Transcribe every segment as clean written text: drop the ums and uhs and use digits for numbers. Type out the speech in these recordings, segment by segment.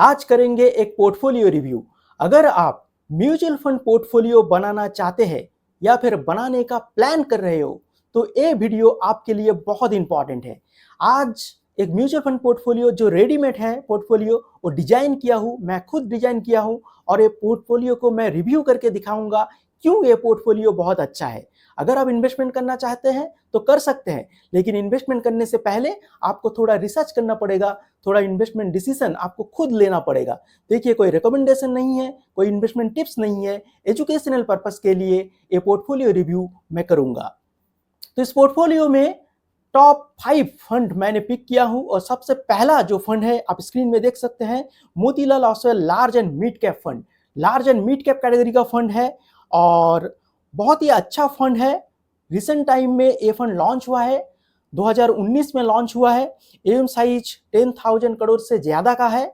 आज करेंगे एक पोर्टफोलियो रिव्यू। अगर आप म्यूचुअल फंड पोर्टफोलियो बनाना चाहते हैं या फिर बनाने का प्लान कर रहे हो तो ये वीडियो आपके लिए बहुत इंपॉर्टेंट है। आज एक म्यूचुअल फंड पोर्टफोलियो जो रेडीमेड है पोर्टफोलियो वो डिजाइन किया हूँ, मैं खुद डिजाइन किया हूँ और ये पोर्टफोलियो को मैं रिव्यू करके दिखाऊंगा क्यों ये पोर्टफोलियो बहुत अच्छा है। अगर आप इन्वेस्टमेंट करना चाहते हैं तो कर सकते हैं, लेकिन इन्वेस्टमेंट करने से पहले आपको थोड़ा रिसर्च करना पड़ेगा, थोड़ा इन्वेस्टमेंट डिसीजन आपको खुद लेना पड़ेगा। देखिए, कोई रिकमेंडेशन नहीं है, कोई इन्वेस्टमेंट टिप्स नहीं है, एजुकेशनल पर्पस के लिए ये पोर्टफोलियो रिव्यू मैं करूंगा। तो इस पोर्टफोलियो में टॉप 5 फंड मैंने पिक किया हूं और सबसे पहला जो फंड है आप स्क्रीन में देख सकते हैं, Motilal Oswal large and mid cap fund. Large and mid cap category का फंड है और बहुत ही अच्छा फंड है। रिसेंट टाइम में ये फंड लॉन्च हुआ है, 2019 में लॉन्च हुआ है। एम साइज 10,000 करोड़ से ज्यादा का है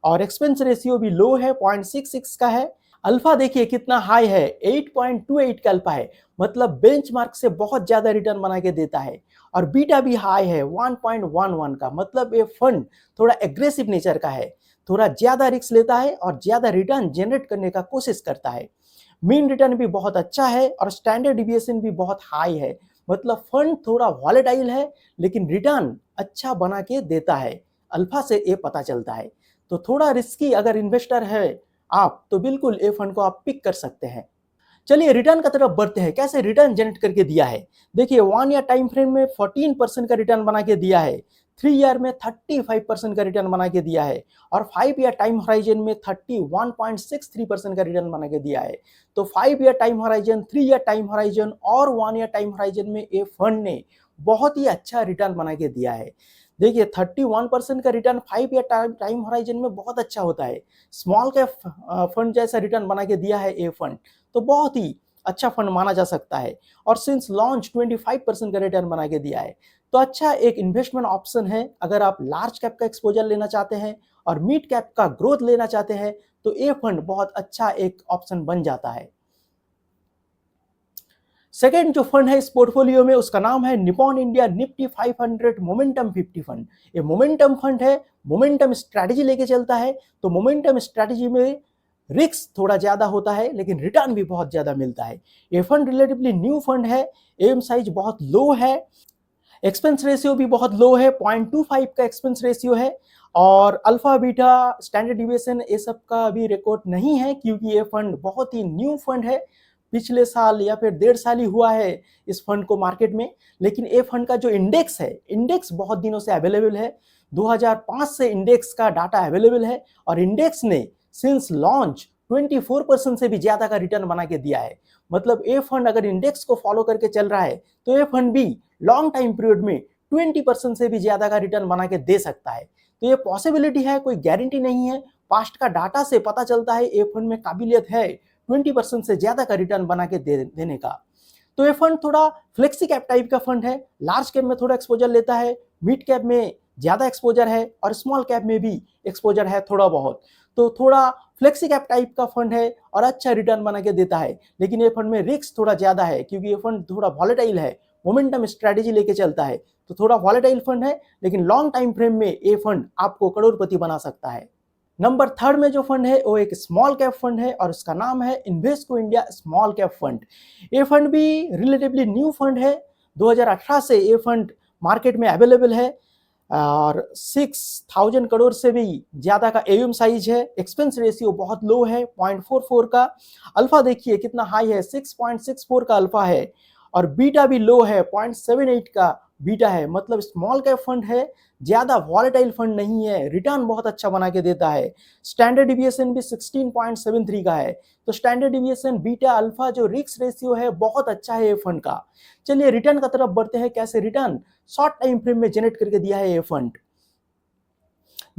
और एक्सपेंस रेशियो भी लो है, 0.66 का है। अल्फा देखिए कितना हाई है, 8.28 का अल्फा है, मतलब बेंचमार्क से बहुत ज्यादा रिटर्न बना के देता है। और बीटा भी हाई है 1.11 का, मतलब ये फंड थोड़ा एग्रेसिव नेचर का है, थोड़ा ज्यादा रिस्क लेता है और ज्यादा रिटर्न जनरेट करने का कोशिश करता है। मीन रिटर्न भी बहुत अच्छा है और स्टैंडर्ड डिविएशन भी बहुत हाई है, मतलब फंड थोड़ा वॉलेटाइल है लेकिन रिटर्न अच्छा बना के देता है। अल्फा से ये पता चलता है। तो थोड़ा रिस्की अगर इन्वेस्टर है आप तो बिल्कुल ये फंड को आप पिक कर सकते हैं। चलिए रिटर्न का तरफ बढ़ते हैं, कैसे रिटर्न जनरेट करके दिया है। देखिए 1 ईयर टाइम फ्रेम में 14% का रिटर्न बना के दिया है, 3 ईयर में 35% का रिटर्न बना के दिया है और 5 ईयर टाइम होराइजन में 31.63% का रिटर्न बना के दिया है। तो 5 year time horizon, 3 year time horizon और 1 ईयर टाइम होराइजन में ये फंड ने बहुत ही अच्छा रिटर्न बना के दिया है। देखिए 31% का रिटर्न 5 ईयर टाइम होराइजन में बहुत अच्छा होता है। स्मॉल कैप फंड जैसा रिटर्न बना के दिया है ये फंड, तो बहुत ही अच्छा फंड माना जा सकता है। और सिंस लॉन्च 25% का रिटर्न बना के दिया है, तो अच्छा एक इन्वेस्टमेंट ऑप्शन है। अगर आप लार्ज कैप का एक्सपोजर लेना चाहते हैं और मिड कैप का ग्रोथ लेना चाहते हैं तो ये फंड बहुत अच्छा एक ऑप्शन बन जाता है। सेकेंड जो फंड है इस पोर्टफोलियो में उसका नाम है Nippon India Nifty 500 momentum 50 fund. ये मोमेंटम फंड है, मोमेंटम स्ट्रैटेजी लेके चलता है। तो मोमेंटम स्ट्रैटेजी में रिस्क थोड़ा ज्यादा होता है लेकिन रिटर्न भी बहुत ज्यादा मिलता है। ये फंड रिलेटिवली न्यू फंड है, एम साइज बहुत लो है, एक्सपेंस रेशियो भी बहुत लो है, 0.25 का एक्सपेंस रेशियो है और अल्फा बीटा स्टैंडर्ड डिविएशन ये सब का भी रिकॉर्ड नहीं है क्योंकि ये फंड बहुत ही न्यू फंड है। पिछले साल या फिर 1.5 साल ही हुआ है इस फंड को मार्केट में। लेकिन ये फंड का जो इंडेक्स है, इंडेक्स बहुत दिनों से अवेलेबल है, 2005 से इंडेक्स का डाटा अवेलेबल है और इंडेक्स ने सिंस लॉन्च 24% से भी ज्यादा का रिटर्न बना के दिया है। मतलब ये फंड अगर इंडेक्स को फॉलो करके चल रहा है तो ये फंड भी लॉन्ग टाइम पीरियड में 20% से भी ज्यादा का रिटर्न बना के दे सकता है। तो ये पॉसिबिलिटी है, कोई गारंटी नहीं है। पास्ट का डाटा से पता चलता है ये फंड में काबिलियत है 20% से ज्यादा का रिटर्न बना के देने का। तो ये फंड थोड़ा फ्लेक्सी कैप टाइप का फंड है, लार्ज कैप में थोड़ा एक्सपोजर लेता है, मिड कैप में ज्यादा एक्सपोजर है और स्मॉल कैप में भी एक्सपोजर है थोड़ा बहुत। तो थोड़ा फ्लेक्सी कैप टाइप का फंड है और अच्छा रिटर्न बना के देता है। लेकिन ये फंड में रिस्क थोड़ा ज्यादा है क्योंकि ये फंड थोड़ा वॉलेटाइल है, मोमेंटम स्ट्रेटेजी लेके चलता है। तो थोड़ा वॉलेटाइल फंड है लेकिन लॉन्ग टाइम फ्रेम में ये फंड आपको करोड़पति बना सकता है। नंबर थर्ड में जो फंड है वो एक स्मॉल कैप फंड है और उसका नाम है Invesco India small cap fund. ये फंड भी रिलेटिवली न्यू फंड है, 2018 से ये फंड मार्केट में अवेलेबल है और 6,000 करोड़ से भी ज्यादा का एयूएम साइज है। एक्सपेंस रेशियो बहुत लो है, 0.44 का। अल्फा देखिए कितना हाई है, 6.64 का अल्फा है और बीटा भी लो है, 0.78 का बीटा है। मतलब स्मॉल कैप फंड है, ज्यादा वॉलेटाइल फंड नहीं है, रिटर्न बहुत अच्छा बना के देता है। स्टैंडर्ड डिविएशन भी 16.73 का है। तो स्टैंडर्ड डिविएशन, बीटा, अल्फा जो रिस्क रेशियो है बहुत अच्छा है ये फंड का। चलिए रिटर्न का तरफ बढ़ते हैं, कैसे रिटर्न शॉर्ट टाइम फ्रेम में जनरेट करके दिया है ये फंड।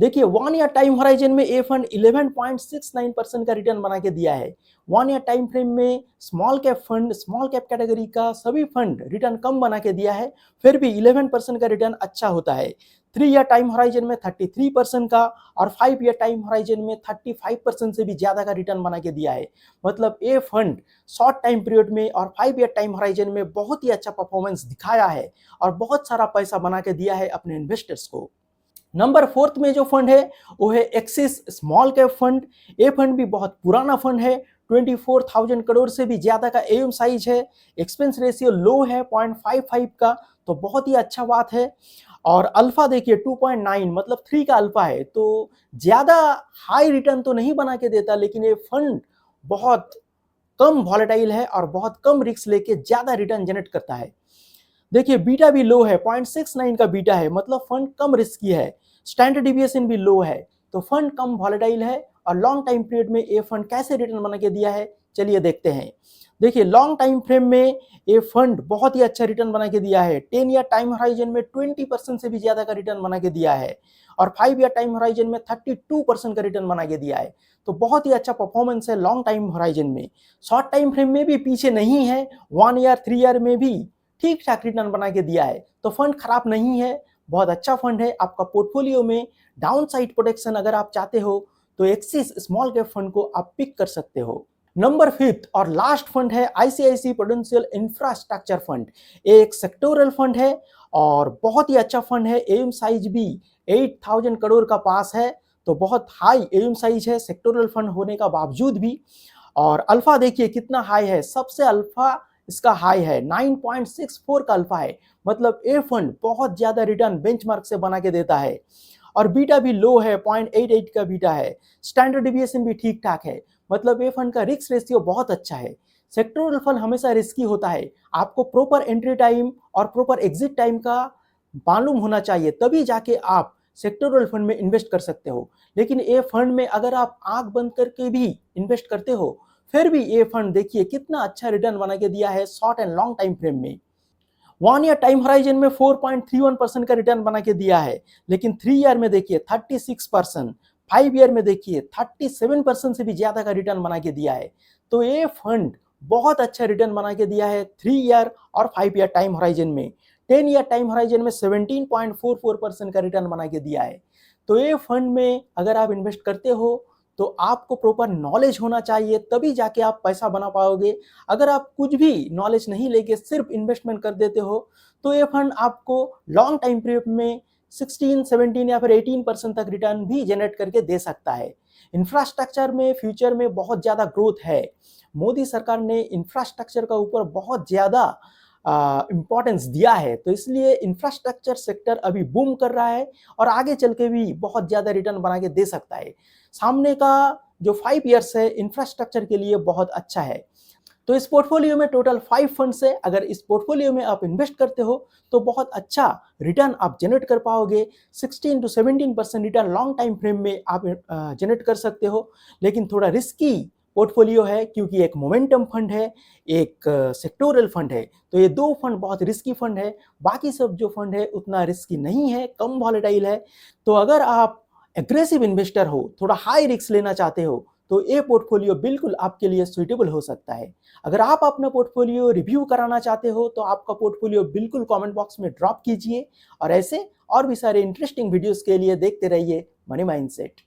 देखिए 1 ईयर टाइम होराइजन में ये फंड 11.69% का रिटर्न बना के दिया है। 1 ईयर टाइम फ्रेम में small cap fund, small cap category का सभी फंड रिटर्न कम बना के दिया है, फिर भी 11% का रिटर्न अच्छा होता है। 3 ईयर टाइम होराइजन में 33% का और 5 ईयर टाइम होराइजन में 35% से भी ज्यादा का रिटर्न बना के दिया है। मतलब ये फंड शॉर्ट टाइम पीरियड में और 5 ईयर टाइम होराइजन में बहुत ही अच्छा परफॉर्मेंस दिखाया है और बहुत सारा पैसा बना के दिया है अपने इन्वेस्टर्स को। नंबर 4 में जो फंड है वो है एक्सिस स्मॉल कैप फंड। ये फंड भी बहुत पुराना फंड है, 24,000 करोड़ से भी ज्यादा का एम साइज है, एक्सपेंस रेशियो लो है 0.55 का, तो बहुत ही अच्छा बात है। और अल्फा देखिए 2.9 मतलब 3 का अल्फा है, तो ज्यादा हाई रिटर्न तो नहीं बना के देता, लेकिन ये फंड बहुत कम वॉलेटाइल है और बहुत कम रिस्क लेके ज्यादा रिटर्न जनरेट करता है। देखिए बीटा भी लो है, 0.69 का बीटा है, मतलब फंड कम रिस्की है। स्टैंडर्ड डिविएशन भी लो है, तो फंड कम वॉलेटाइल है। और लॉन्ग टाइम पीरियड में ये फंड कैसे रिटर्न बना के दिया है, चलिए देखते हैं। देखिए लॉन्ग टाइम फ्रेम में ये फंड बहुत ही अच्छा रिटर्न बना के दिया है। 10 ईयर टाइम होराइजन में 20% से भी ज्यादा का रिटर्न बना के दिया है, और 5 ईयर टाइम होराइजन में 32% का रिटर्न बना के दिया है। तो बहुत ही अच्छा परफॉर्मेंस है लॉन्ग टाइम होराइजन में। शॉर्ट टाइम फ्रेम में भी पीछे नहीं है, 1 ईयर 3 ईयर में भी ठीक ठाक रिटर्न बना के दिया है। तो फंड खराब नहीं है, बहुत अच्छा फंड है। आपका पोर्टफोलियो में डाउन साइड प्रोटेक्शन अगर आप चाहते हो तो एक्सिस स्मॉल कैप फंड को आप पिक कर सकते हो। नंबर 5 और लास्ट फंड है आईसीआईसी प्रूडेंशियल इंफ्रास्ट्रक्चर फंड। एक सेक्टोरल फंड है और बहुत ही अच्छा फंड है। एम साइज भी 8,000 करोड़ का पास है, तो बहुत हाई एम साइज है सेक्टोरल फंड होने का बावजूद भी। और अल्फा देखिए कितना हाई है, सबसे अल्फा इसका हाई है 9.64 का अल्फा है, मतलब ए फंड बहुत ज्यादा रिटर्न बेंचमार्क से बना के देता है। और बीटा भी लो है, 0.88 का बीटा है। स्टैंडर्ड डिविएशन भी ठीक ठाक है, मतलब ए फंड का रिस्क रेशियो बहुत अच्छा है। सेक्टोरल फंड हमेशा रिस्की होता है, आपको प्रॉपर एंट्री टाइम और प्रॉपर एग्जिट टाइम का मालूम होना चाहिए, तभी जाके आप सेक्टोरल फंड में इन्वेस्ट कर सकते हो। लेकिन ये फंड में अगर आप आंख बंद करके भी इन्वेस्ट करते हो, फिर भी ये फंड देखिए कितना अच्छा रिटर्न बना के दिया है short and long time frame में। 1 ईयर टाइम होराइजन में 4.31% का रिटर्न बना के दिया है, लेकिन 3 ईयर में देखिए 36%, 5 ईयर में देखिए 37% से भी ज्यादा का रिटर्न बना के दिया है। तो ये फंड बहुत अच्छा रिटर्न बना के दिया है 3 ईयर और 5 ईयर टाइम होराइजन में। 10 ईयर टाइम होराइजन में 17.44% का रिटर्न बना के दिया है। तो ये फंड में अगर आप इन्वेस्ट करते हो तो आपको प्रॉपर नॉलेज होना चाहिए, तभी जाके आप पैसा बना पाओगे। अगर आप कुछ भी नॉलेज नहीं लेके सिर्फ इन्वेस्टमेंट कर देते हो, तो ये फंड आपको लॉन्ग टाइम पीरियड में 16, 17 या फिर 18% तक रिटर्न भी जनरेट करके दे सकता है। इंफ्रास्ट्रक्चर में फ्यूचर में बहुत ज़्यादा ग्रोथ है। मोदी सरकार ने इंफ्रास्ट्रक्चर का ऊपर बहुत ज़्यादा इम्पोर्टेंस दिया है, तो इसलिए इंफ्रास्ट्रक्चर सेक्टर अभी बूम कर रहा है और आगे चल के भी बहुत ज़्यादा रिटर्न बना के दे सकता है। सामने का जो 5 ईयर्स है इंफ्रास्ट्रक्चर के लिए बहुत अच्छा है। तो इस पोर्टफोलियो में टोटल 5 फंड्स है। अगर इस पोर्टफोलियो में आप इन्वेस्ट करते हो तो बहुत अच्छा रिटर्न आप जनरेट कर पाओगे। 16 to 17% return long time frame में आप जनरेट कर सकते हो। लेकिन थोड़ा रिस्की पोर्टफोलियो है, क्योंकि एक मोमेंटम फंड है, एक सेक्टोरल फंड है, तो ये दो फंड बहुत रिस्की फंड है। बाकी सब जो फंड है उतना रिस्की नहीं है, कम वॉलेटाइल है। तो अगर आप एग्रेसिव इन्वेस्टर हो, थोड़ा हाई रिस्क लेना चाहते हो, तो ये पोर्टफोलियो बिल्कुल आपके लिए सुइटेबल हो सकता है। अगर आप अपना पोर्टफोलियो रिव्यू कराना चाहते हो तो आपका पोर्टफोलियो बिल्कुल कमेंट बॉक्स में ड्रॉप कीजिए, और ऐसे और भी सारे इंटरेस्टिंग वीडियोस के लिए देखते रहिए मनी माइंडसेट।